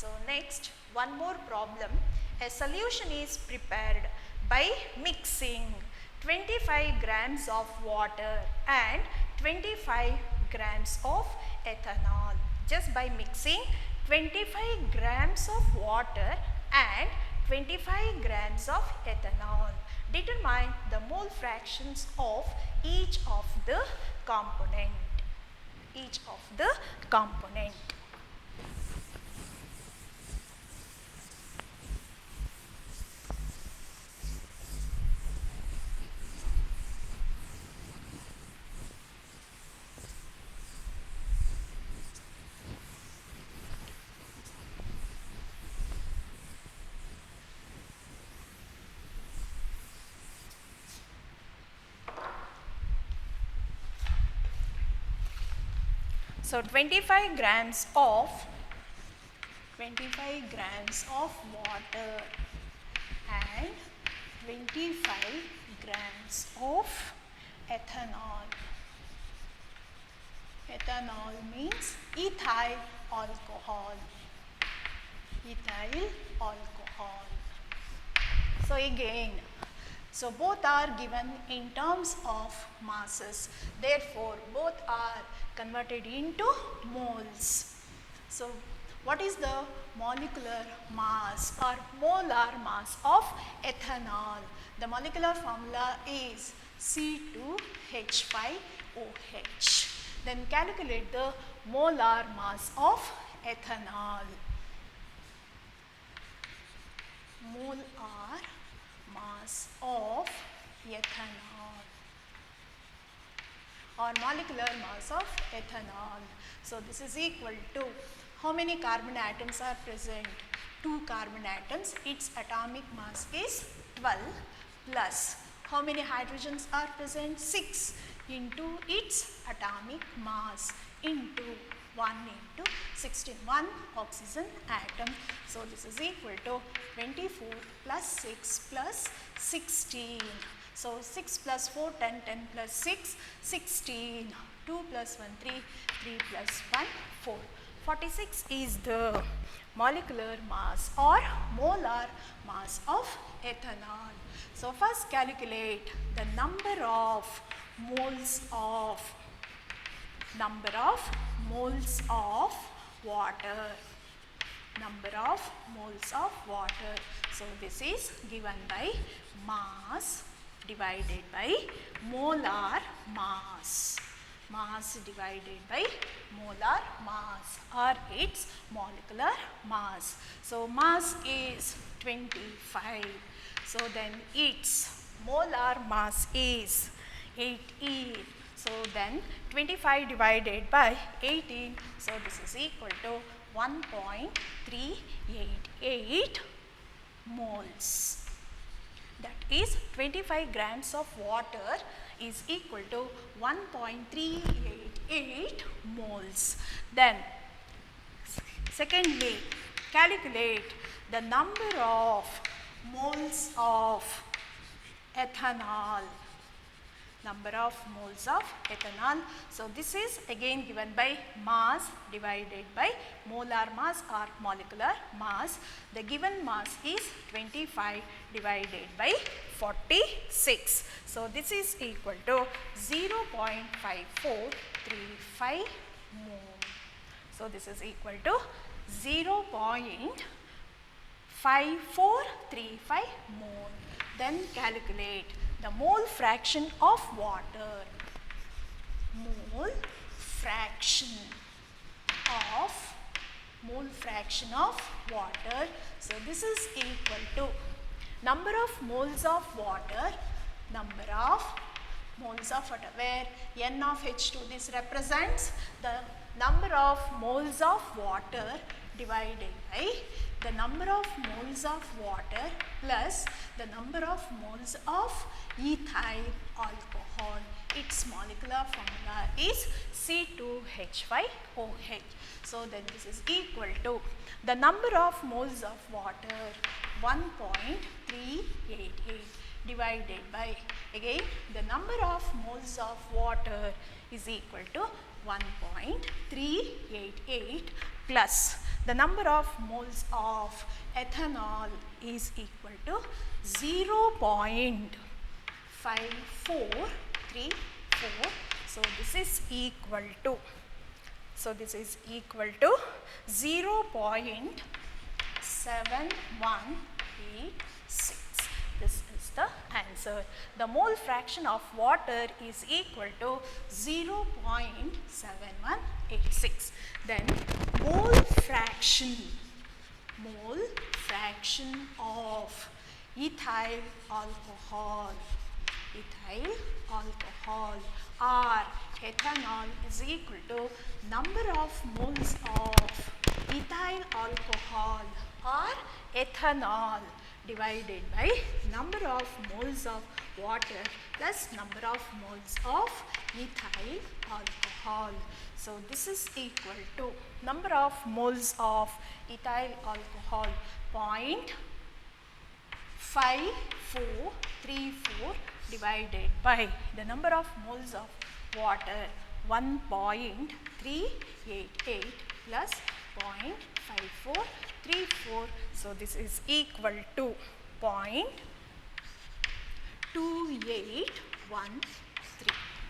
So next, one more problem. A solution is prepared by mixing 25 grams of water and 25 grams of ethanol. Just by mixing 25 grams of water and 25 grams of ethanol. Determine the mole fractions of each of the component. Each of the component. So 25 grams of water and 25 grams of ethanol. Ethanol means ethyl alcohol. Ethyl alcohol. So again, so both are given in terms of masses. Therefore, both are converted into moles. So what is the molecular mass or molar mass of ethanol? The molecular formula is C2H5OH. Then calculate the molar mass of ethanol. Molar mass of ethanol or molecular mass of ethanol. So this is equal to how many carbon atoms are present? 2 carbon atoms. Its atomic mass is 12 plus how many hydrogens are present? 6 into its atomic mass into 1 into 16, 1 oxygen atom. So this is equal to 24 plus 6 plus 16. So 6 plus 4, 10, 10 plus 6, 16, 2 plus 1, 3, 3 plus 1, 4. 46 is the molecular mass or molar mass of ethanol. So first calculate the number of moles of water. Number of moles of water. So this is given by mass divided by molar mass. Mass divided by molar mass or its molecular mass. So mass is 25. So then its molar mass is 18. So then 25 divided by 18. So this is equal to 1.388 moles. That is 25 grams of water is equal to 1.388 moles. Then secondly, calculate the number of moles of ethanol. Number of moles of ethanol. So this is again given by mass divided by molar mass or molecular mass. The given mass is 25 divided by 46. So this is equal to 0.5435 mole. So this is equal to 0.5435 mole. Then calculate the mole fraction of water. Mole fraction of water. So this is equal to number of moles of water, where N of H2, this represents the number of moles of water divided by the number of moles of water plus the number of moles of ethyl alcohol. Its molecular formula is C2H5OH. So then this is equal to the number of moles of water 1.388 divided by, again the number of moles of water is equal to 1.388 plus the number of moles of ethanol is equal to 0.5434. So this is equal to 0.7186. This is the answer. The mole fraction of water is equal to 0.7186. Then mole fraction of ethyl alcohol or ethanol is equal to number of moles of ethyl alcohol or ethanol divided by number of moles of water plus number of moles of ethyl alcohol. So this is equal to number of moles of ethyl alcohol 0.5434 divided by the number of moles of water 1.388 plus 0.5434. So this is equal to 0.2813.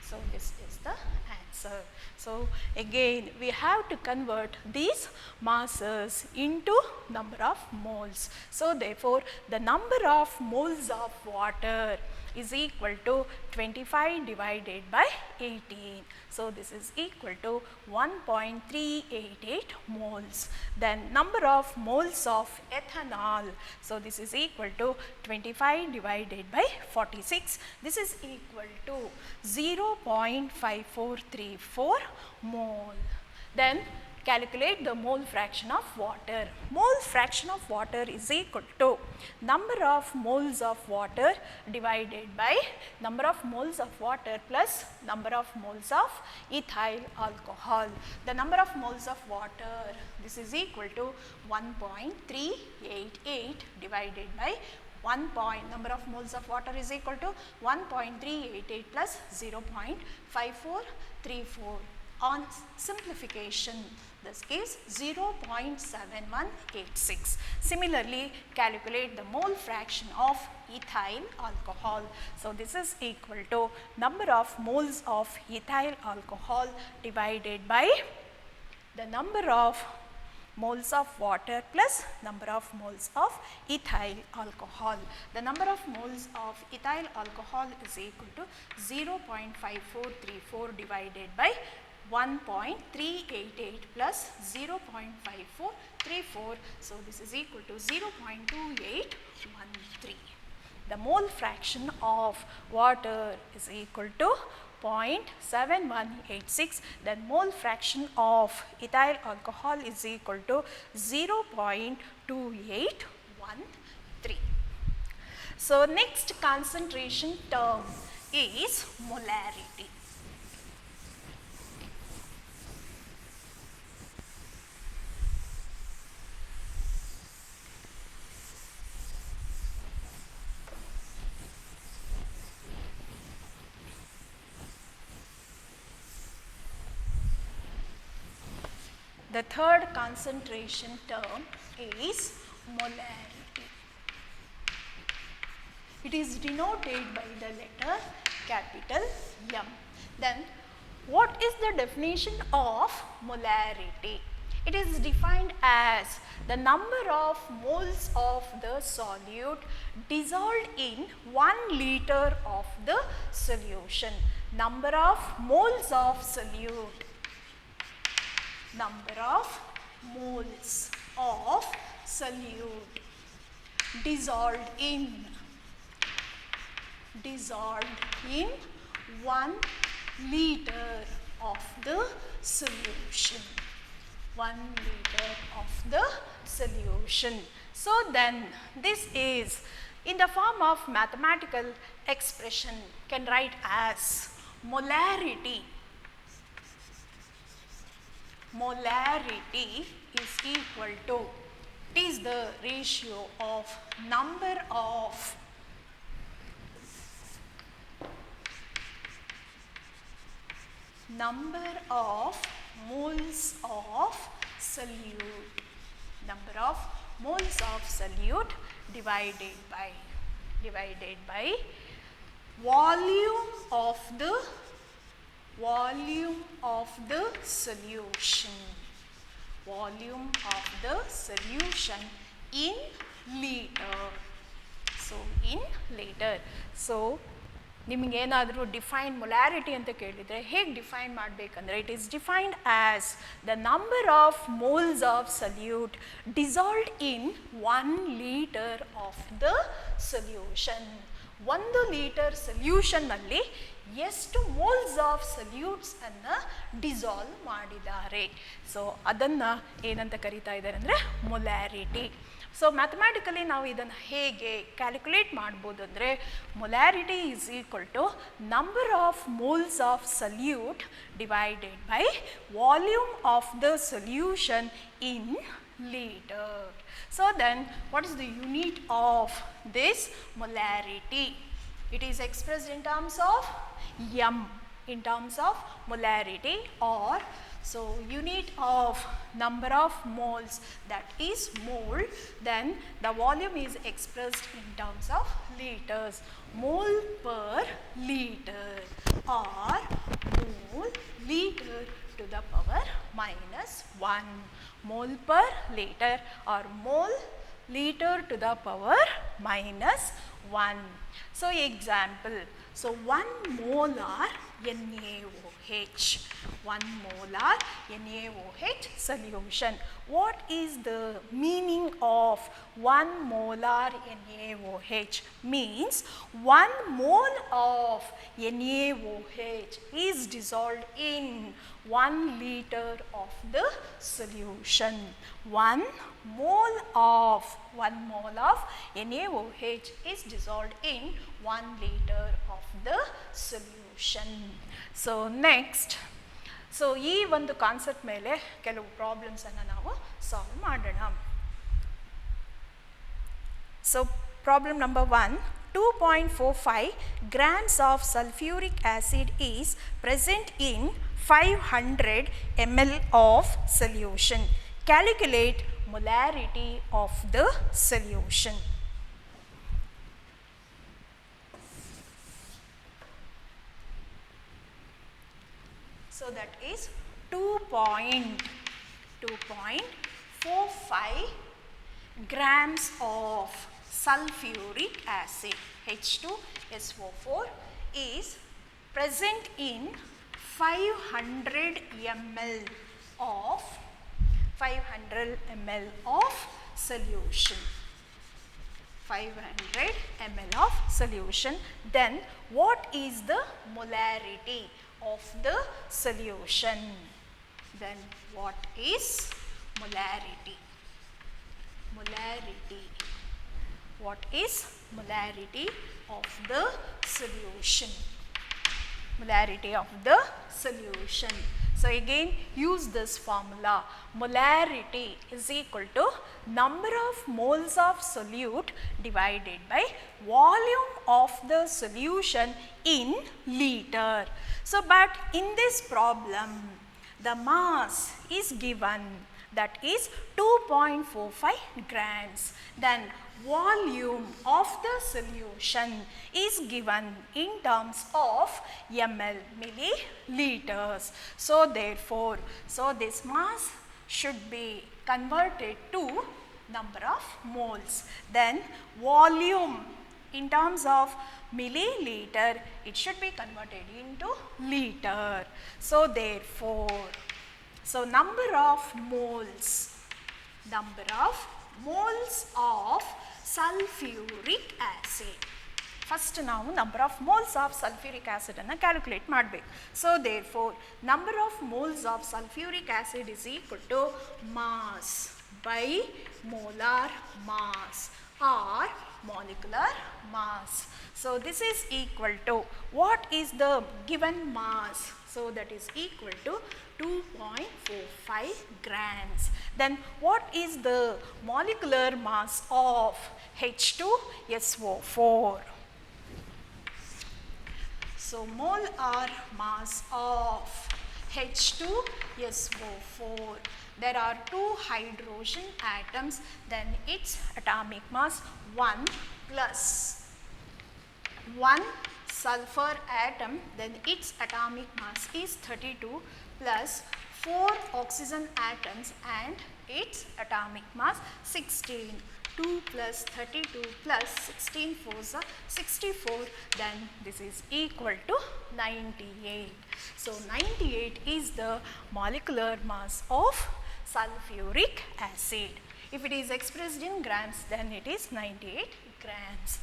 So this is the answer. So again we have to convert these masses into number of moles. So therefore the number of moles of water is equal to 25 divided by 18. So this is equal to 1.388 moles. Then number of moles of ethanol. So this is equal to 25 divided by 46. This is equal to 0.5434 mole. Then calculate the mole fraction of water. Mole fraction of water is equal to number of moles of water divided by number of moles of water plus number of moles of ethyl alcohol. The number of moles of water, this is equal to 1.388 divided by number of moles of water is equal to 1.388 plus 0.5434. On simplification, this is 0.7186. Similarly, calculate the mole fraction of ethyl alcohol. So this is equal to number of moles of ethyl alcohol divided by the number of moles of water plus number of moles of ethyl alcohol. The number of moles of ethyl alcohol is equal to 0.5434 divided by 1.388 plus 0.5434. So this is equal to 0.2813. The mole fraction of water is equal to 0.7186. Then mole fraction of ethyl alcohol is equal to 0.2813. So next concentration term is molarity. The third concentration term is molarity. It is denoted by the letter capital M. Then what is the definition of molarity? It is defined as the number of moles of the solute dissolved in 1 liter of the solution. Number of moles of solute. Number of moles of solute dissolved in 1 liter of the solution. 1 liter of the solution. So then this is in the form of mathematical expression, can write as molarity. Molarity is equal to, it is the ratio of number of moles of solute. Number of moles of solute divided by volume of the solution. Volume of the solution in liter. So in liter. So ನಿಮಗೆ ಏನಾದರೂ define molarity ಅಂತ ಕೇಳಿದರೆ ಹೇಗೆ define ಮಾಡಬೇಕಂದ್ರೆ it is defined as the number of moles of solute dissolved in 1 litre of the solution. 1 litre ಸೊಲ್ಯೂಷನ್ನಲ್ಲಿ ಎಷ್ಟು moles of ಸಲ್ಯೂಟ್ಸನ್ನು dissolve ಮಾಡಿದ್ದಾರೆ. ಸೊ ಅದನ್ನು ಏನಂತ ಕರೀತಾ ಇದ್ದಾರೆ ಅಂದರೆ ಮೊಲಾರಿಟಿ. ಸೊ ಮ್ಯಾಥಮ್ಯಾಟಿಕಲಿ ನಾವು ಇದನ್ನು ಹೇಗೆ ಕ್ಯಾಲ್ಕುಲೇಟ್ ಮಾಡ್ಬೋದು ಅಂದರೆ molarity is equal to number of moles of solute divided by volume of the solution in litre. So then what is the unit of this molarity? It is expressed in terms of m, in terms of molarity, or so unit of number of moles, that is mole. Then the volume is expressed in terms of liters, mole per liter, or mole liter to the power minus 1. Mole per liter or mole liter to the power minus 1. So example, so 1 molar NaOH, 1 molar NaOH solution. What is the meaning of 1 molar NaOH? Means 1 mole of NaOH is dissolved in 1 liter of the solution. 1 mole of NaOH is dissolved in 1 liter of the solution. So next, so ಈ ಒಂದು concept ಮೇಲೆ ಕೆಲವು ಪ್ರಾಬ್ಲಮ್ಸನ್ನು ನಾವು solve ಮಾಡೋಣ. So problem number 1, 2.45 grams of sulfuric acid is present in 500 ml of solution. Calculate molarity of the solution. So that is 2.45 grams of sulfuric acid, H2SO4, is present in 500 ml of solution. 500 ml of solution. Then what is the molarity of the solution? Then what is molarity? What is molarity of the solution? Molarity of the solution. So again use this formula. Molarity is equal to number of moles of solute divided by volume of the solution in liter. So but in this problem the mass is given, that is 2.45 grams. Then volume of the solution is given in terms of ml, milliliters. So therefore, so this mass should be converted to number of moles. Then volume in terms of milliliter, it should be converted into liter. So therefore, so number of moles of sulfuric acid. First ನಾವು number of moles of sulfuric acid ಅನ್ನು calculate ಮಾಡಬೇಕು. So therefore, number of moles of sulfuric acid is equal to mass by molar mass or molecular mass. So this is equal to, what is the given mass? So that is equal to 2.45 grams. Then what is the molecular mass of H2SO4? So molar mass of H2SO4 there are 2 hydrogen atoms, then its atomic mass 1 plus 1 sulfur atom, then its atomic mass is 32 plus 4 oxygen atoms and its atomic mass 16. 2 plus 32 plus 16 4s are 64, then this is equal to 98. So, 98 is the molecular mass of sulfuric acid. If it is expressed in grams, then it is 98 grams.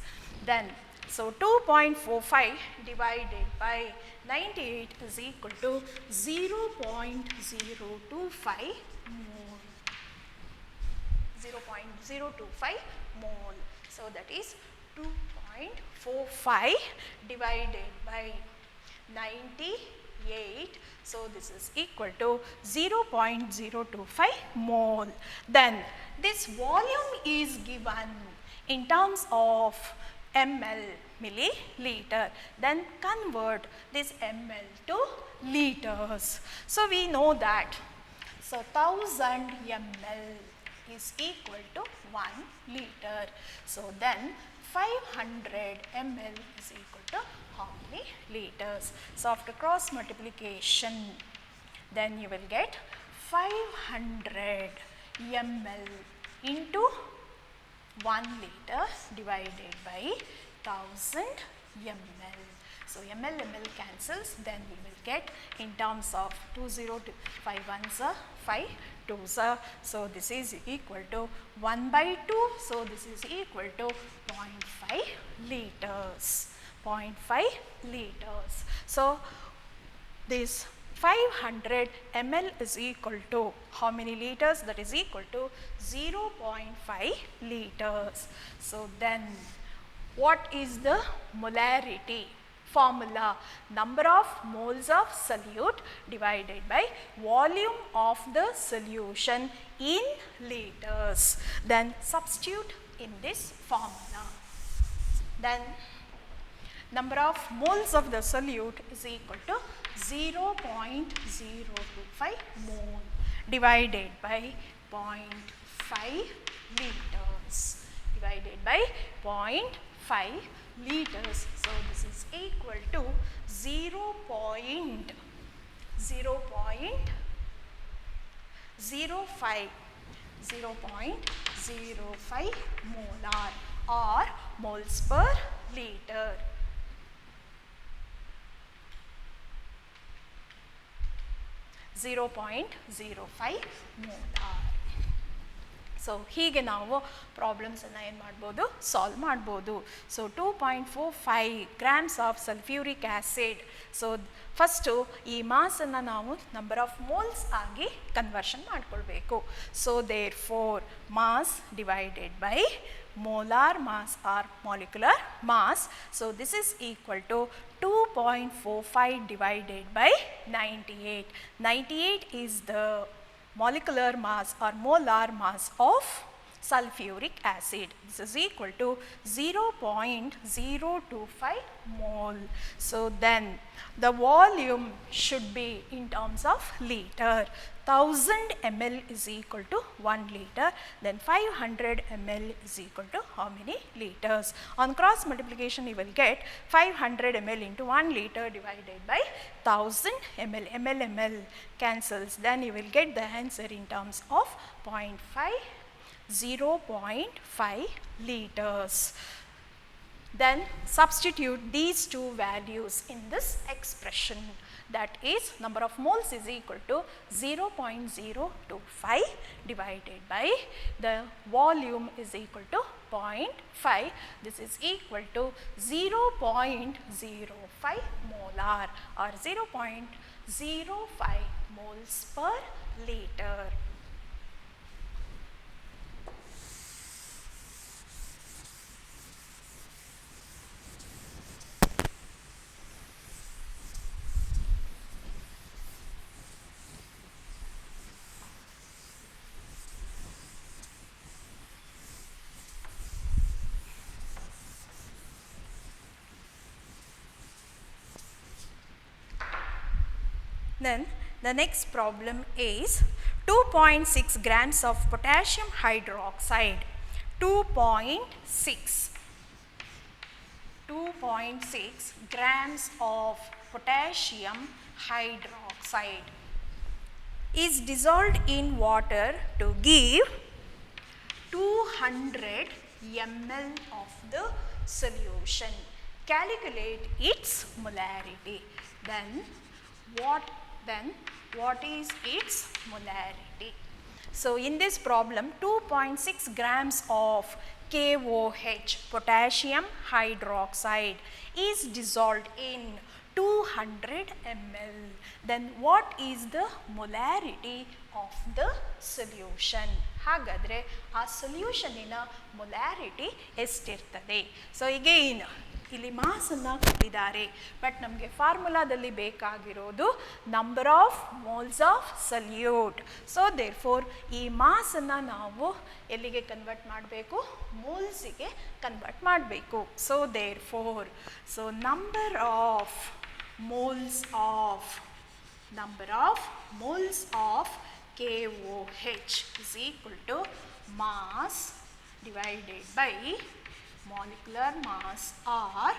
Then, so 2.45 divided by 98 is equal to 0.025 mole. 0.025 mole. So, that is 2.45 divided by 98. So, this is equal to 0.025 mole. Then, this volume is given in terms of ml, milliliter. Then, convert this ml to liters. So, we know that. So, 1000 ml is equal to 1 liter. So, then 500 ml is equal to how many liters? So, after cross multiplication, then you will get 500 ml into 1 liter divided by 1000 ml. So, ml cancels, then we will get in terms of 5 ones are 5 2s are. So, this is equal to 1 by 2. So, this is equal to 0.5 liters. 0.5 liters. So, this 500 ml is equal to how many liters? That is equal to 0.5 liters. So, then what is the molarity? Formula: number of moles of solute divided by volume of the solution in liters. Then substitute in this formula. Then number of moles of the solute is equal to 0.025 mole divided by 0.5 liters divided by 0.5 liters. So, this is equal to 0.05 molar or moles per liter. .05 molar. So, ಹೀಗೆ ನಾವು ಪ್ರಾಬ್ಲಮ್ಸನ್ನು ಏನು ಮಾಡ್ಬೋದು? Solve ಮಾಡ್ಬೋದು. So 2.45 grams of sulphuric acid. So first ಈ ಮಾಸನ್ನು ನಾವು number of moles ಆಗಿ conversion ಮಾಡ್ಕೊಳ್ಬೇಕು. So therefore mass divided by molar mass or molecular mass. So, this is equal to 2.45 divided by 98. 98 is the molecular mass or molar mass of sulfuric acid. This is equal to 0.025 mole. So, then the volume should be in terms of liter. 1000 ml is equal to 1 liter, then 500 ml is equal to how many liters? On cross multiplication you will get 500 ml into 1 liter divided by 1000 ml. ml cancels, then you will get the answer in terms of 0.5 liters. Then substitute these two values in this expression. That is, number of moles is equal to 0.025 divided by the volume is equal to 0.5. This is equal to 0.05 molar or 0.05 moles per liter. Then the next problem is 2.6 grams of potassium hydroxide. 2.6 grams of potassium hydroxide is dissolved in water to give 200 ml of the solution. Calculate its molarity. Then what is its molarity? So in this problem, 2.6 grams of KOH, potassium hydroxide, is dissolved in 200 ml. Then what is the molarity of the solution? ಹಾಗಾದರೆ ಆ ಸೊಲ್ಯೂಷನಿನ molarity ಎಷ್ಟಿರ್ತದೆ? So ಈಗೇನು ಇಲ್ಲಿ ಮಾಸನ್ನು ಕೊಟ್ಟಿದ್ದಾರೆ, but ನಮಗೆ ಫಾರ್ಮುಲಾದಲ್ಲಿ ಬೇಕಾಗಿರೋದು number of moles of salute. So therefore ಈ ಮಾಸನ್ನು ನಾವು ಎಲ್ಲಿಗೆ ಕನ್ವರ್ಟ್ ಮಾಡಬೇಕು? ಮೋಲ್ಸಿಗೆ ಕನ್ವರ್ಟ್ ಮಾಡಬೇಕು. So therefore number of moles of KOH is equal to mass divided by molecular mass or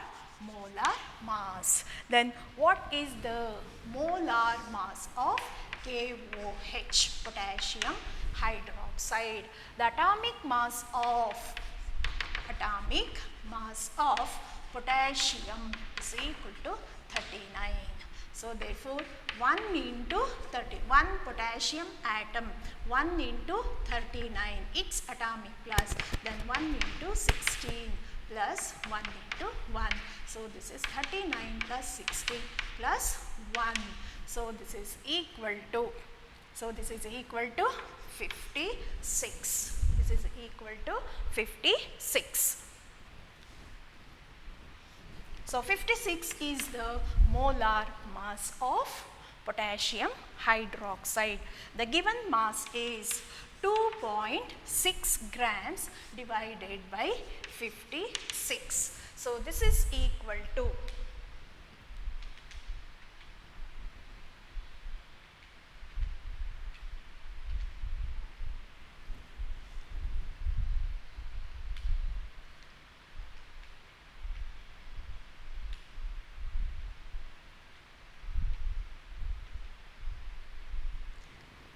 molar mass. Then what is the molar mass of KOH, potassium hydroxide? The atomic mass of potassium is equal to 39. So therefore 1 into 1 potassium atom, 1 into 39, its atomic plus, then 1 into 16 plus 1 into 1. So this is 39 plus 16 plus 1. So this is equal to 56. This is equal to 56. So 56 is the molar mass of potassium hydroxide. The given mass is 2.6 grams divided by 56. So this is equal to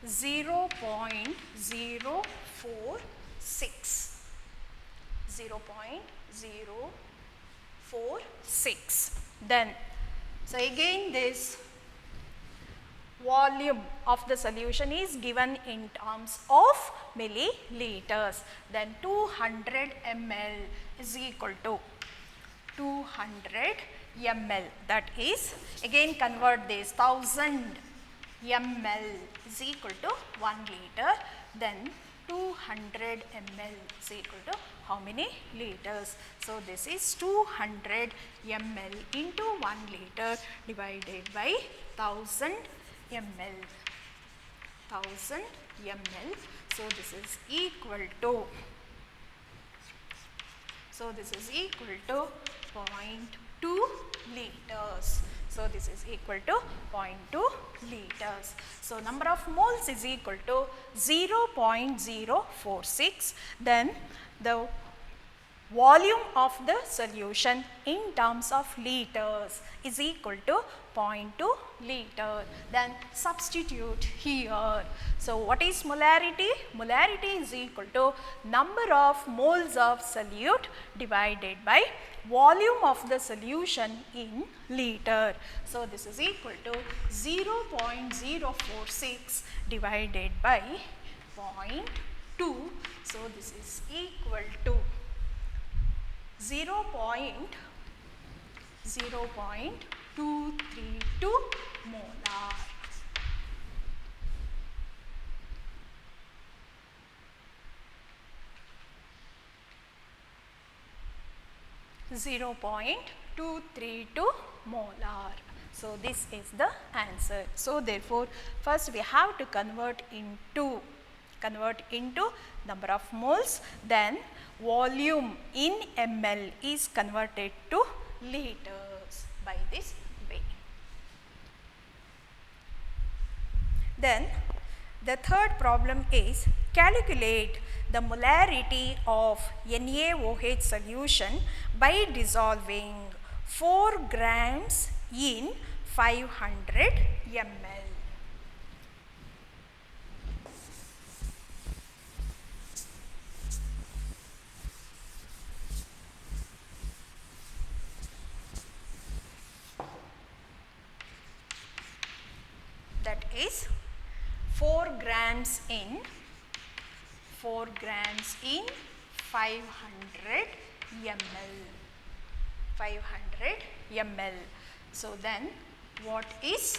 0.046. Then, so again this volume of the solution is given in terms of milliliters. Then 200 ml is equal to 200 ml. That is, again convert this, 1000 ml is equal to 1 liter. Then 200 ml is equal to how many liters? So this is 200 ml into 1 liter divided by 1000 ml. 1000 ml. So this is equal to 0.2 liters. So this is equal to 0.2 liters. So number of moles is equal to 0.046. Then the volume of the solution in terms of liters is equal to 0.2 liter. Then substitute here. So what is molarity? Molarity is equal to number of moles of solute divided by volume of the solution in liter. So this is equal to 0.046 divided by 0.2. So this is equal to 0.232 molar. 0.232 molar. So this is the answer. So therefore first we have to convert into number of moles, then volume in ml is converted to liters by this way. Then The third problem is calculate the molarity of NaOH solution by dissolving 4 grams in 500 ml. That is 4 grams in 500 ml. 500 ml. So then what is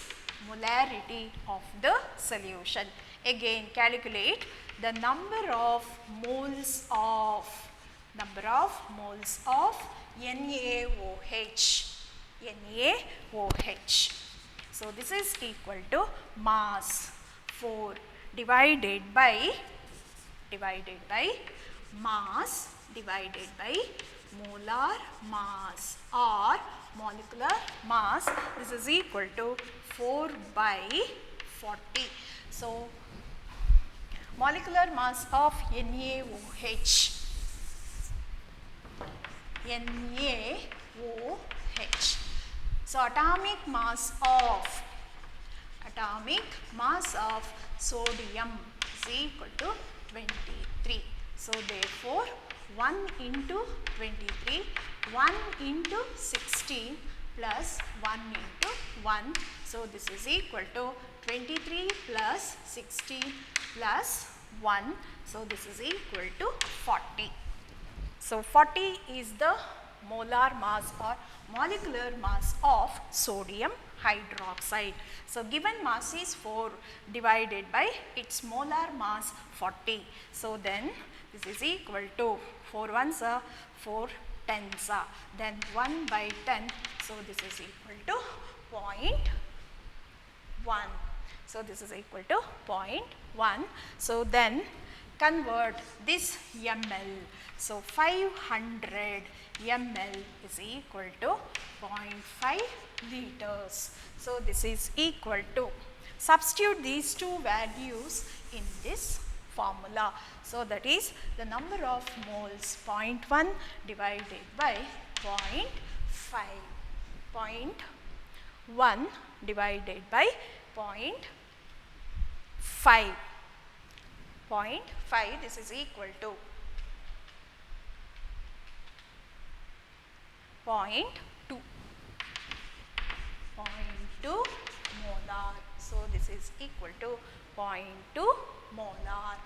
molarity of the solution? Again calculate the number of moles of NaOH. So this is equal to mass 4 divided by mass divided by molar mass or molecular mass. This is equal to 4 by 40. So molecular mass of NaOH. So atomic mass of sodium is equal to 23. So therefore 1 into 23, 1 into 16 plus 1 into 1. So this is equal to 23 plus 16 plus 1. So this is equal to 40. So 40 is the molar mass or molecular mass of sodium hydroxide. So given mass is 4 divided by its molar mass 40. So then this is equal to 4 ones are 4 tens are, then 1 by 10. So this is equal to 0.1. So this is equal to 0.1. So then convert this ml. So 500 ml is equal to 0.5 liters. So this is equal to, substitute these two values in this formula. So that is the number of moles 0.1 divided by 0.5. 0.1 divided by 0.5. 0.5, this is equal to 0.2. 0.2 molar. So this is equal to 0.2 molar.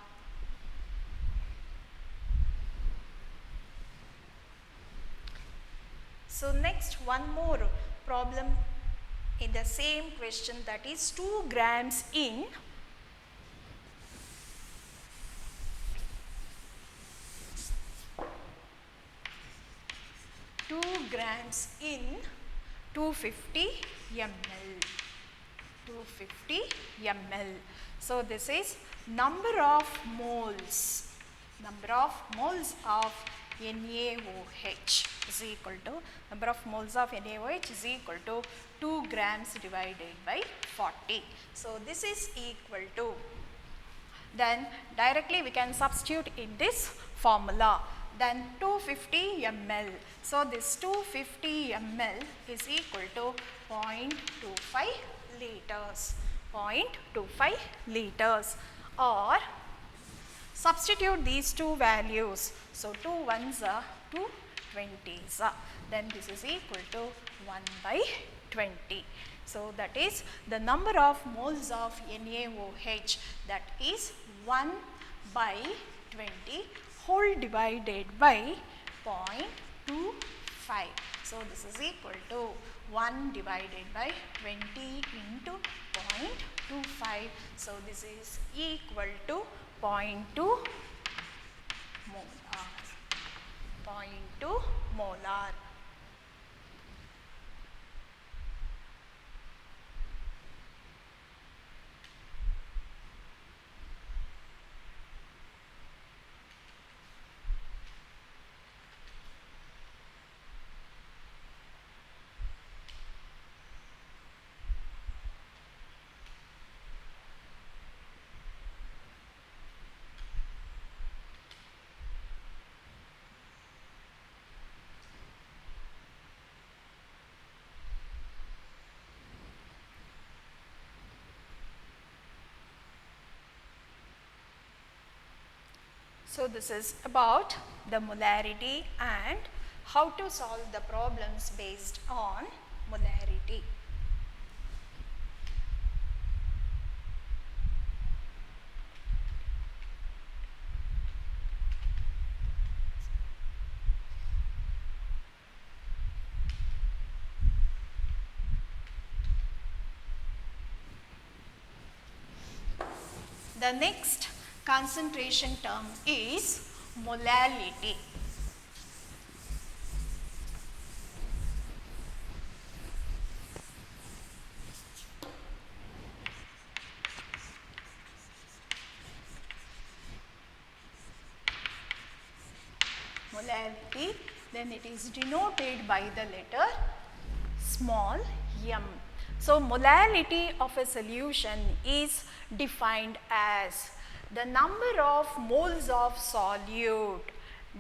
So next one more problem in the same question, that is 2 grams in 250 ml. 250 ml. So this is number of moles of NaOH is equal to, number of moles of NaOH is equal to 2 grams divided by 40. So this is equal to, then directly we can substitute in this formula. Then 250 ml. So this 250 ml is equal to 0.25 liters. 0.25 liters, or substitute these two values. So 2 ones are 2 20s. Then this is equal to 1 by 20. So that is the number of moles of NaOH, that is 1 by 20 whole divided by 0.25. So this is equal to 1 divided by 20 into 0.25. So this is equal to 0.2 molar. 0.2 molar. So this is about the molarity and how to solve the problems based on molarity. The next concentration term is molality. Molality, then it is denoted by the letter small m. So molality of a solution is defined as the number of moles of solute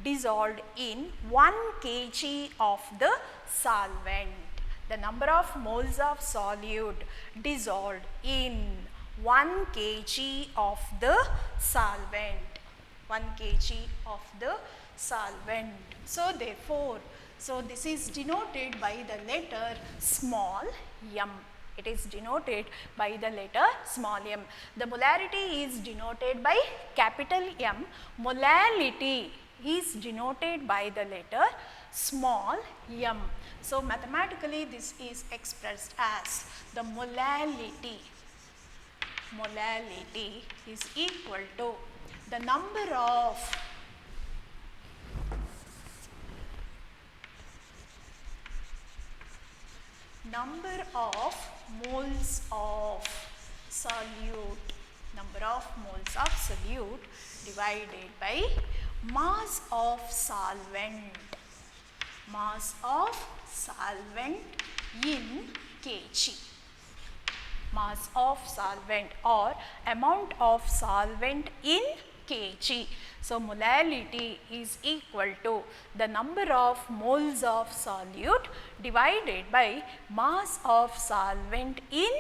dissolved in 1 kg of the solvent. The number of moles of solute dissolved in 1 kg of the solvent. 1 kg of the solvent. So therefore, this is denoted by the letter small m. It is denoted by the letter small m. The molarity is denoted by capital M. Molality is denoted by the letter small m. So mathematically this is expressed as the molality. Molality is equal to the number of moles of solute, divided by mass of solvent in kg. Mass of solvent or amount of solvent in kg. So molality is equal to the number of moles of solute divided by mass of solvent in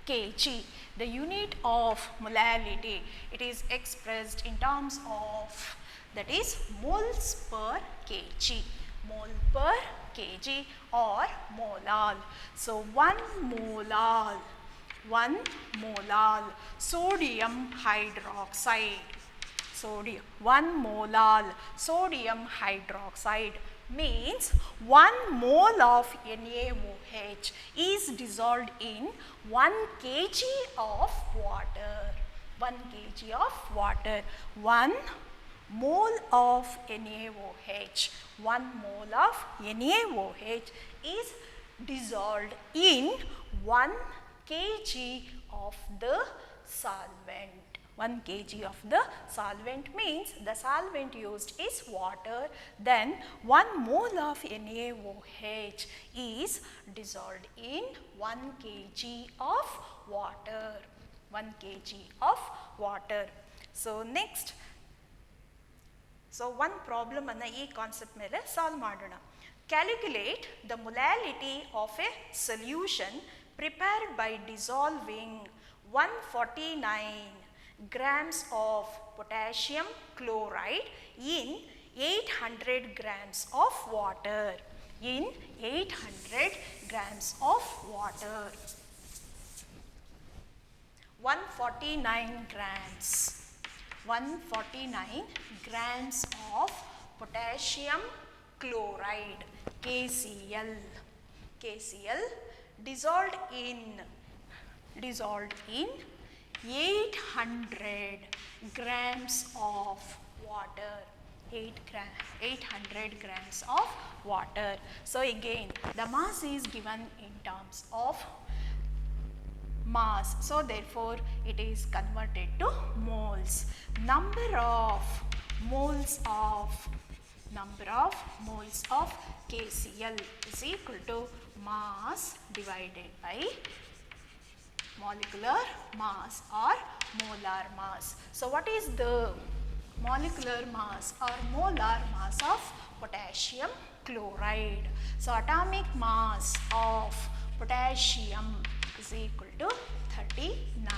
kg. The unit of molality, it is expressed in terms of, that is, moles per kg. Mole per kg or molal. So 1 molal sodium hydroxide. 1 molal sodium hydroxide means 1 mole of NaOH is dissolved in 1 kg of water. 1 kg of water. 1 mole of NaOH. 1 mole of NaOH is dissolved in 1 kg of the solvent. 1 kg of the solvent means the solvent used is water, then 1 mole of NaOH is dissolved in 1 kg of water. 1 kg of water. So next, one problem anna ee concept mele solve madona. Calculate the molality of a solution prepared by dissolving 149 grams of potassium chloride in 800 grams of water. In 800 grams of water. 149 grams. 149 grams of potassium chloride, KCl. KCl dissolved in 800 grams of water. 800 grams of water. So again, the mass is given in terms of mass. So therefore, it is converted to moles. Number of moles of KCl is equal to mass divided by molecular mass or molar mass. So what is the molecular mass or molar mass of potassium chloride? So atomic mass of potassium is equal to 39.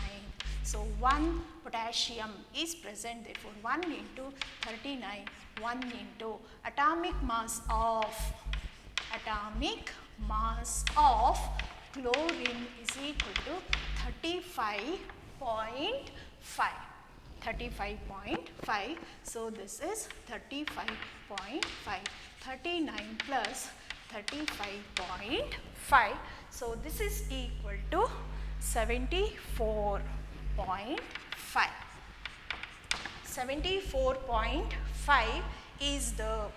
So 1 potassium is present, therefore 1 into 39, 1 into atomic mass of chlorine is equal to 35.5. 35.5. So this is 35.5. 39 plus 35.5. So this is equal to 74.5. 74.5 is the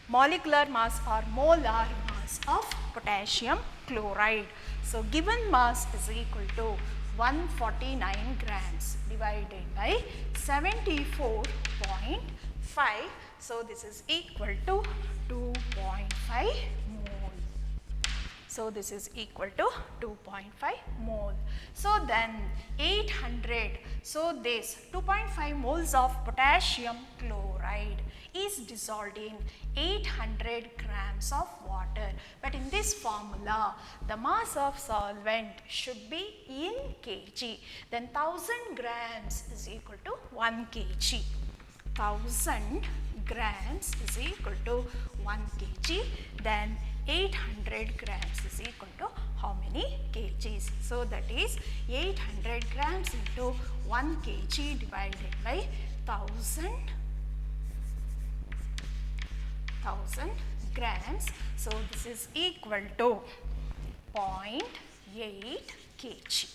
molecular mass or molar mass of potassium chloride. So given mass is equal to 149 grams divided by 74.5. So this is equal to 2.5 mole. So this is equal to 2.5 mole. So then 800, so this 2.5 moles of potassium chloride is dissolved in 800 grams of water. But in this formula, the mass of solvent should be in kg. Then 1000 grams is equal to 1 kg. 1000 grams is equal to 1 kg. Then 800 grams is equal to how many kgs? So that is 800 grams into 1 kg divided by 1000 grams. So this is equal to 0.8 kg.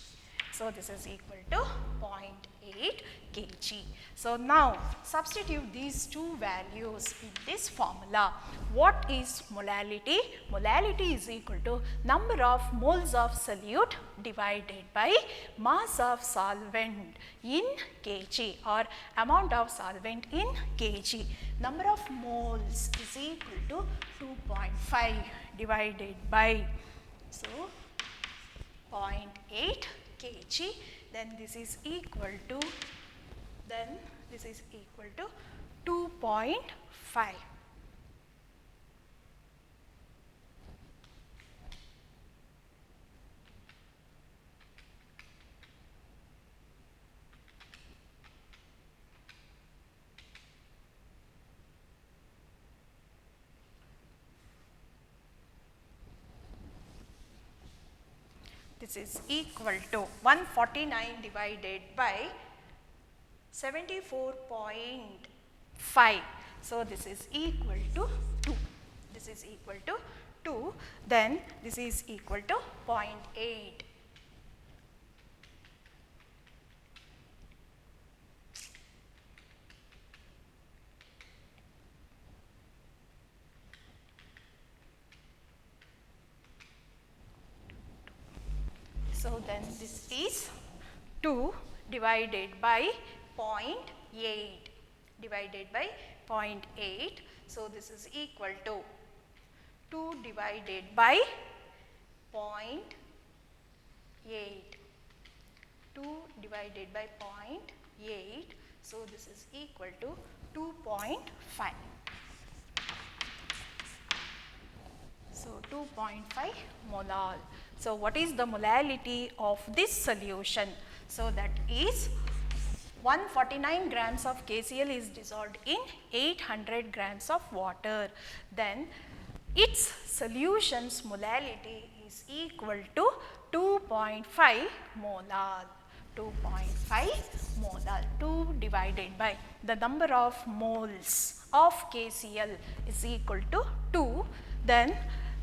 So this is equal to 0.8 kg. So now substitute these two values in this formula. What is molality? Molality is equal to number of moles of solute divided by mass of solvent in kg, or amount of solvent in kg. Number of moles is equal to 2.5 divided by 0.8 kg. Then this is equal to 2.5. This is equal to 149 divided by 74.5. So this is equal to 2. This is equal to 2. Then this is equal to 0.8. So then this is 2 divided by 0.8 divided by 0.8. So this is equal to 2 divided by 0.8. 2 divided by 0.8. So this is equal to 2.5. So 2.5 molal. So what is the molality of this solution? So that is 149 grams of KCl is dissolved in 800 grams of water. Then its solution's molality is equal to 2.5 molal. 2.5 molal. 2 divided by the number of moles of KCl is equal to 2. Then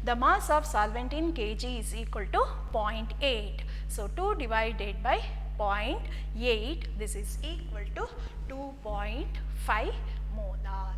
the mass of solvent in kg is equal to 0.8. So 2 divided by 0.8, this is equal to 2.5 molal.